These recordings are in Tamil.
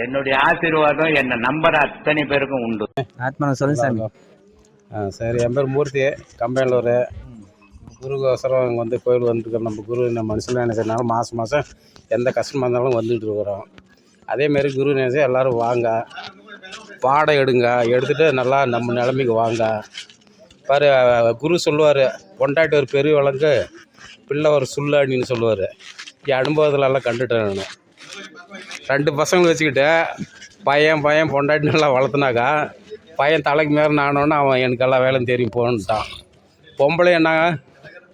என்னுடைய ஆசீர்வாதம் என்னை நம்புற அத்தனை பேருக்கும் உண்டு. ஆத்மனம் சொல்லு சாமி. சரி, என் பேர் மூர்த்தி, கம்பேலூர். குருகோசரம் இங்கே வந்து கோயில் வந்துருக்கோம். நம்ம குரு நம்ம மனுஷன் நினைச்சதுனால மாதம் மாதம் எந்த கஷ்டமாக இருந்தாலும் வந்துட்டு இருக்கிறோம். அதேமாரி குரு நினைச்சா எல்லோரும் வாங்க, பாடம் எடுங்க, எடுத்துகிட்டு நல்லா நம்ம நிலைமைக்கு வாங்க. பாரு, குரு சொல்லுவார், பொண்டாட்டி ஒரு பெரிய வழங்கு, பிள்ளை ஒரு சுல்லாடின்னு சொல்லுவார். என் அனுபவத்துலலாம் கண்டுட்டேன் நான். 2 பசங்களை வச்சுக்கிட்டு பையன் பொண்டாட்டி நல்லா வளர்த்துனாக்கா, பையன் தலைக்கு மேலே நானோன்னு அவன் எனக்கு எல்லா வேலையும் தெரியும் போன்ட்டான். பொம்பளை என்ன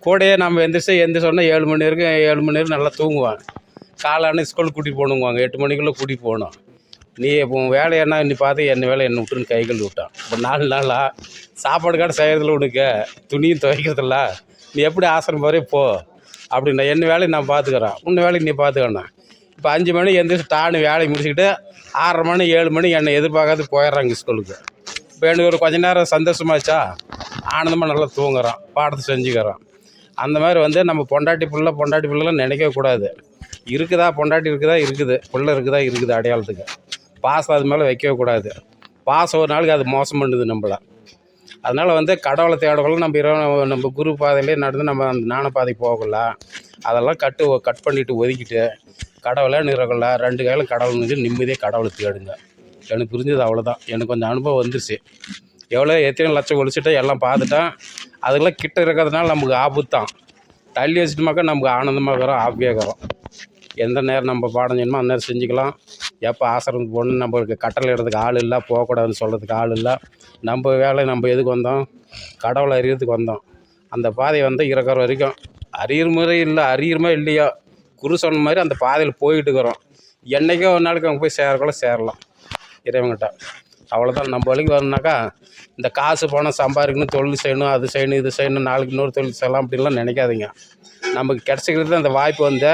கூடையே நம்ம எந்திரிச்சோன்னா 7 மணி வரைக்கும் 7 மணி வரைக்கும் நல்லா தூங்குவான். காலையான ஸ்கூலுக்கு கூட்டிகிட்டு போகணுங்குவாங்க, 8 மணிக்குள்ளே கூட்டிகிட்டு போகணும். நீ இப்போ வேலை என்ன நீ பார்த்து என்ன வேலை என்ன விட்டுன்னு கைகள் விட்டான். இப்போ 4 நாளாக சாப்பாடு காட்ட செய்கிறதில்ல, உனக்கு துணியும் துவைக்கிறதில்ல, நீ எப்படி ஆசிரம் பாரு போ அப்படின்னா, என்ன வேலையை நான் பார்த்துக்கிறேன், உன்ன வேலைக்கு நீ பார்த்துக்கணும். இப்போ 5 மணி எந்திரிச்சு டான்னு வேலையை முடிச்சுக்கிட்டு 6:30 மணி 7 மணி என்னை எதிர்பார்க்காது போயிடுறாங்க ஸ்கூலுக்கு. இப்போ எனக்கு ஒரு கொஞ்ச நேரம் சந்தோஷமாச்சா, ஆனந்தமாக நல்லா தூங்குறான், பாடத்தை செஞ்சுக்கிறான். அந்த மாதிரி வந்து நம்ம பொண்டாட்டி பிள்ளைலாம் நினைக்கவே கூடாது. இருக்குதா பொண்டாட்டி இருக்குது, பிள்ளை இருக்குது அடையாளத்துக்கு. பாசம் அது மேலே வைக்கவே கூடாது. பாசம் ஒரு நாளைக்கு அது மோசம் பண்ணுது நம்மளை. அதனால் வந்து கடவுளை தேடக்குள்ள நம்ம குரு பாதையிலே நடந்து நம்ம அந்த ஞான பாதைக்கு போகல. அதெல்லாம் கட் பண்ணிவிட்டு ஒதுக்கிட்டு கடவுளை நிறக்கல 2 கையிலும் கடவுள் நிம்மதியாக கடவுளை தேடுங்க. எனக்கு புரிஞ்சது அவ்வளோதான். எனக்கு கொஞ்சம் அனுபவம் வந்துருச்சு. எத்தனை லட்சம் ஒழிச்சிட்டு எல்லாம் பார்த்துட்டேன். அதுக்கெல்லாம் கிட்ட இருக்கிறதுனால நமக்கு ஆபத்தான். தள்ளி வச்சுட்டுமாக்கா நமக்கு ஆனந்தமாக இருக்கிறோம், ஹாப்பியாக இருக்கிறோம். எந்த நேரம் நம்ம பாடம் செய்யணுமோ அந்த நேரம் செஞ்சுக்கலாம். எப்போ ஆசிரமத்துக்கு போகணுன்னு நம்மளுக்கு கட்டளை இடத்துக்கு ஆள் இல்லை, போகக்கூடாதுன்னு சொல்கிறதுக்கு ஆள் இல்லை. நம்ம வேலை நம்ம எதுக்கு வந்தோம், கடவுளை அறியறதுக்கு வந்தோம். அந்த பாதையை வந்து இருக்கிற வரைக்கும் அறியுறமே இல்லையோ, குரு சொன்ன மாதிரி அந்த பாதையில் போயிட்டு இருக்கிறோம். என்றைக்கோ ஒரு நாளைக்கு அவங்க போய் சேரலாம் இறைவங்கிட்ட. அவ்வளோதான். நம்ம வழிக்கு வரணுனாக்கா இந்த காசு பணம் சம்பாதிக்கணும், தொழில் செய்யணும், அது செய்யணும், இது செய்யணும், நாளைக்கு இன்னொரு தொழில் செய்யலாம் அப்படின்லாம் நினைக்காதீங்க. நமக்கு கிடச்சிக்கிறது அந்த வாய்ப்பு வந்து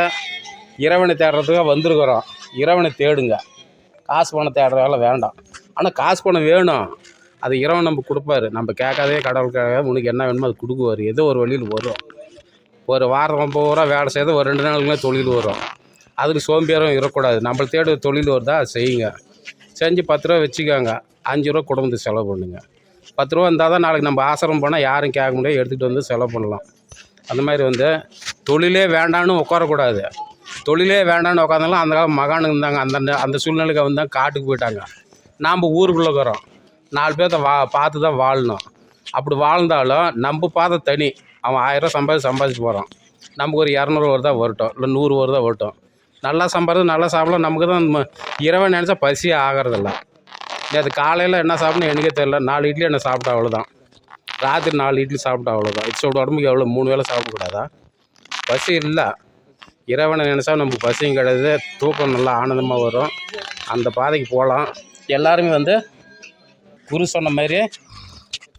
இறைவனை தேடுறதுக்காக வந்திருக்கிறோம். இறைவனை தேடுங்க, காசு பணம் தேடுறதால வேண்டாம். ஆனால் காசு பணம் வேணும், அது இறைவன் நம்ம கொடுப்பாரு. நம்ம கேட்காதே கடவுளுக்காக உனக்கு என்ன வேணுமோ அது கொடுக்குவார். ஏதோ ஒரு வழியில் வரும். ஒரு வாரம் பூரா வேலை செய்து ஒரு 2 நாளுக்குமே தொழில் வரும். அதுக்கு சோம்பேறும் இருக்கக்கூடாது. நம்மளை தேடி தொழில் வருதா அது செய்யுங்க. செஞ்சு 10 ரூபா வச்சுக்கோங்க, 5 ரூபா குடும்பத்துக்கு செலவு பண்ணுங்க. 10 ரூபா இருந்தால் தான் நாளைக்கு நம்ம ஆசிரமம் போனால் யாரும் கேட்க முடியாது, எடுத்துகிட்டு வந்து செலவு பண்ணலாம். அந்த மாதிரி வந்து தொழிலே வேண்டான்னு உட்காரக்கூடாது. தொழிலே வேண்டான்னு உட்காந்தாலும் அந்த காலம் மகானுங்க இருந்தாங்க. அந்த சூழ்நிலைக்கு வந்து தான் காட்டுக்கு போயிட்டாங்க. நாம் ஊருக்குள்ளே இருக்கிறோம், 4 பேர்த்த பார்த்து தான் வாழணும். அப்படி வாழ்ந்தாலும் நம்ம பார்த்த தனி. அவன் 1000 ரூபா சம்பாதிச்சு போகிறான், நமக்கு ஒரு 200 வருதா வரட்டும், இல்லை 100 வருதா வரட்டும். நல்லா சம்பாதிச்சு நல்லா சாப்பிடலாம். நமக்கு தான் இரவு நினச்சா பசியே ஆகிறதில்ல. அது காலையில் என்ன சாப்பிட்ணும் எனக்கே தெரியல. 4 இட்லி என்ன சாப்பிட்டா அவ்வளோதான், ராத்திரி 4 இட்லி சாப்பிட்டா அவ்வளோதான். இதோட உடம்புக்கு எவ்வளோ 3 வேளை சாப்பிடக்கூடாதா? பசி இல்லை. இறைவனை நினச்சா நமக்கு பசியும் கிடையாது, தூக்கம் நல்லா ஆனந்தமாக வரும். அந்த பாதைக்கு போகலாம். எல்லாருமே வந்து குரு சொன்ன மாதிரி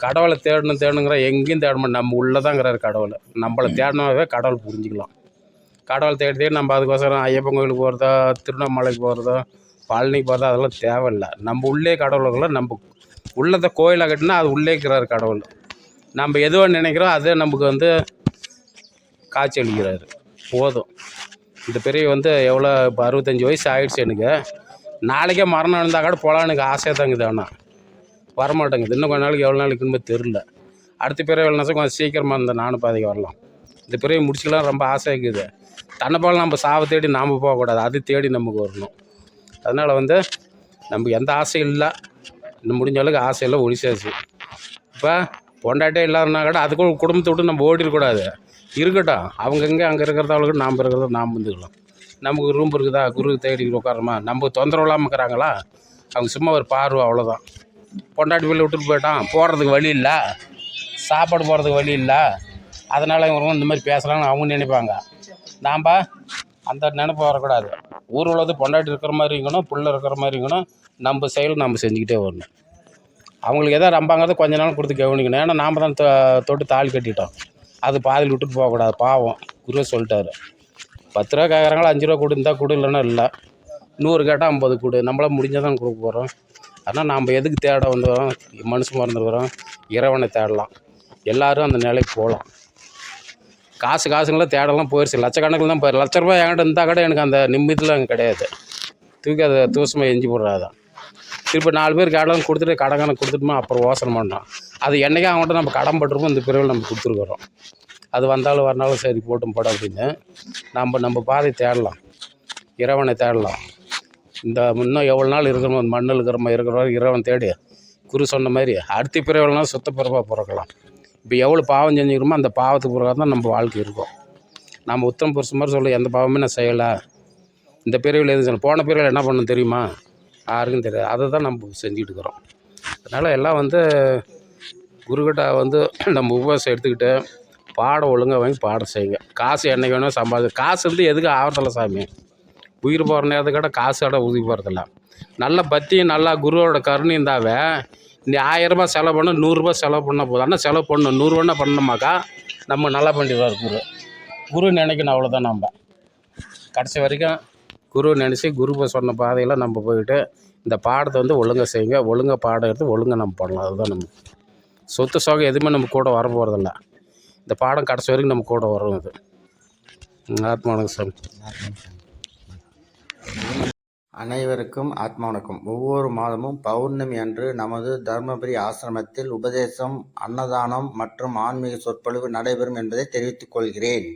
கடவுளை தேடணுங்கிற எங்கேயும் தேடணும். நம்ம உள்ளதாங்கிறாரு கடவுளை. நம்மளை தேடினாவே கடவுள் புரிஞ்சுக்கலாம். கடவுள் தேடி நம்ம அதுக்கோசரம் ஐயப்பன் கோயிலுக்கு போகிறதோ, திருவண்ணாமலைக்கு போகிறதோ, பழனிக்கு போகிறதோ அதெல்லாம் தேவையில்லை. நம்ம உள்ளே கடவுளுக்குள்ள நம்ம உள்ளதை கோயிலாக கட்டினா அது உள்ளே இருக்கிறாரு கடவுள். நம்ம எதுவோ நினைக்கிறோம் அதே நமக்கு வந்து காட்சி அளிக்கிறாரு. போதும். இந்த பெரிய வந்து எவ்வளோ இப்போ 65 வயசு ஆகிடுச்சு எனக்கு. நாளைக்கே மரணம் இருந்தால் கூட போகலாம் எனக்கு ஆசையாக தாங்குது. ஆனால் வரமாட்டேங்குது. இன்னும் கொஞ்ச நாளைக்கு எவ்வளோ நாளைக்கு இன்னும் தெரில. அடுத்த பிறகு எவ்வளோ கொஞ்சம் சீக்கிரமாக இருந்த நானும் பாதைக்கு வரலாம். இந்த பிறகு முடிச்சுக்கலாம் ரொம்ப ஆசை இருக்குது. தன்னை போல் நம்ம சாவை தேடி நாம் போகக்கூடாது, அது தேடி நமக்கு வரணும். அதனால் வந்து நமக்கு எந்த ஆசையும் இல்லை. இன்னும் முடிஞ்ச அளவுக்கு ஆசையெல்லாம் ஒழிச்சாச்சு. இப்போ பொண்டாட்டே இல்லாதனா கூட அதுக்கும் குடும்பத்தை விட்டு நம்ம ஓடிடக்கூடாது. இருக்கட்டும், அவங்கெங்கே அங்கே இருக்கிறதவங்களுக்கு நாம் இருக்கிறத நாம் வந்துக்கலாம். நமக்கு ரூம் இருக்குதா, குரு தேடி உட்காரமா, நம்ம தொந்தரவு இல்லாமல் இருக்கிறாங்களா, அவங்க சும்மா ஒரு பார்வை அவ்வளோதான். பொண்டாட்டி பிள்ளை விட்டுட்டு போயிட்டான், போகிறதுக்கு வழி இல்லை, சாப்பாடு போகிறதுக்கு வழி இல்லை, அதனால் இவங்க இந்த மாதிரி பேசலாம்னு அவங்க நினைப்பாங்க. நாம் அந்த நினைப்பு வரக்கூடாது. ஊர் உள்ளது பொண்டாட்டி இருக்கிற மாதிரி இருக்கணும், பிள்ளை இருக்கிற மாதிரி இருக்கணும். நம்ம செயல் நம்ம செஞ்சுக்கிட்டே வரணும். அவங்களுக்கு எதாவது நம்பாங்கிறத கொஞ்ச நாள் கொடுத்து கவனிக்கணும். ஏன்னா நாம் தான் தொட்டு தாலி கட்டிட்டோம். அது பாதியில் விட்டுட்டு போகக்கூடாது. பாவம் குருவே சொல்லிட்டாரு. 10 ரூபா கேட்குறாங்களா, 5 ரூபா கொடுந்தா கொடு, இல்லைன்னா இல்லை. 100 கேட்டால் 50 கொடு. நம்மளால் முடிஞ்சால் தான் கொடுக்க போகிறோம். ஆனால் நாம் எதுக்கு தேட வந்துடுறோம், மனுஷன் மறந்துருக்கிறோம், இறைவனை தேடலாம். எல்லோரும் அந்த நிலைக்கு போகலாம். காசுங்களாம் தேடலாம் போயிடுச்சு. லட்சக்கணக்கில் தான் போயிடுச்சு. 1,00,000 ரூபா என்கிட்ட இருந்தால் கூட எனக்கு அந்த நிம்மதியில் அங்கே கிடையாது. தூக்கி அதை தூசமாக எஞ்சி போடுறாதான். திருப்பி 4 பேர் கடன் கொடுத்துட்டு கடனை கொடுத்துட்டுமா அப்புறம் யோசனை பண்ணோம். அது என்றைக்கும் அவங்கள்ட்ட நம்ம கடன் பட்டிருப்போம், இந்த பிறவில் நம்ம கொடுத்துருக்குறோம். அது வந்தாலும் வரனாலும் சரி போட்டும் போட அப்படின்னு நம்ம பாதை தேடலாம், இறைவனை தேடலாம். இந்த இன்னும் எவ்வளோ நாள் இருக்கிறோமோ அந்த மண்ணில் இருக்கிற இறைவன் தேடி குரு சொன்ன மாதிரி அடுத்த பிறவில்னால் சுத்த பிறப்பாக பிறக்கலாம். இப்போ எவ்வளோ பாவம் செஞ்சுக்கிறோமோ அந்த பாவத்துக்கு பிறகு தான் நம்ம வாழ்க்கை இருக்கும். நம்ம உத்தம புருஷன் மாதிரி சொல்ல எந்த பாவமே நான் செய்யலை, இந்த பிறவியில் எதுவும் செய்யலை, போன பிறவியில் என்ன பண்ணணும் தெரியுமா, யாருக்கும் தெரியாது. அதை தான் நம்ம செஞ்சுக்கிட்டு இருக்கிறோம். அதனால் எல்லாம் குருக்கிட்ட நம்ம உபவாசம் எடுத்துக்கிட்டு பாடம் ஒழுங்காக வாங்கி பாடம் செய்யுங்க. காசு என்னைக்கு வேணும் காசு எதுக்கு ஆகிறதில்ல சாமி. உயிர் போகிற நேரத்துக்கிட்ட காசு உதவி போகிறதில்ல. நல்ல பக்தியும் நல்லா குருவோட கருணை இருந்தாவே நீ 1000 ரூபாய் செலவு பண்ண 100 ரூபாய் செலவு பண்ணால் போதும். ஆனால் செலவு பண்ணணும் 100 ரூபா பண்ணோமாக்கா நம்ம நல்லா பண்ணிடுவார் குரு நினைக்கணும். அவ்வளோதான். நம்ம கடைசி வரைக்கும் குரு நினச்சி குரு சொன்ன பாதையில் நம்ம போயிட்டு இந்த பாடத்தை ஒழுங்காக செய்யுங்க. ஒழுங்காக பாடம் எடுத்து ஒழுங்காக நம்ம பண்ணலாம். அதுதான் நம்ம சொத்து சோகம் எதுவுமே நம்ம கூட வர போகிறதில்ல. இந்த பாடம் கடைசி வரைக்கும் நம்ம கூட வரும். இது ஆத்மாவணக்கம் சாமி. அனைவருக்கும் ஆத்மா வணக்கம். ஒவ்வொரு மாதமும் பௌர்ணமி அன்று நமது தர்மபுரி ஆசிரமத்தில் உபதேசம், அன்னதானம் மற்றும் ஆன்மீக சொற்பொழிவு நடைபெறும் என்பதை தெரிவித்துக் கொள்கிறேன்.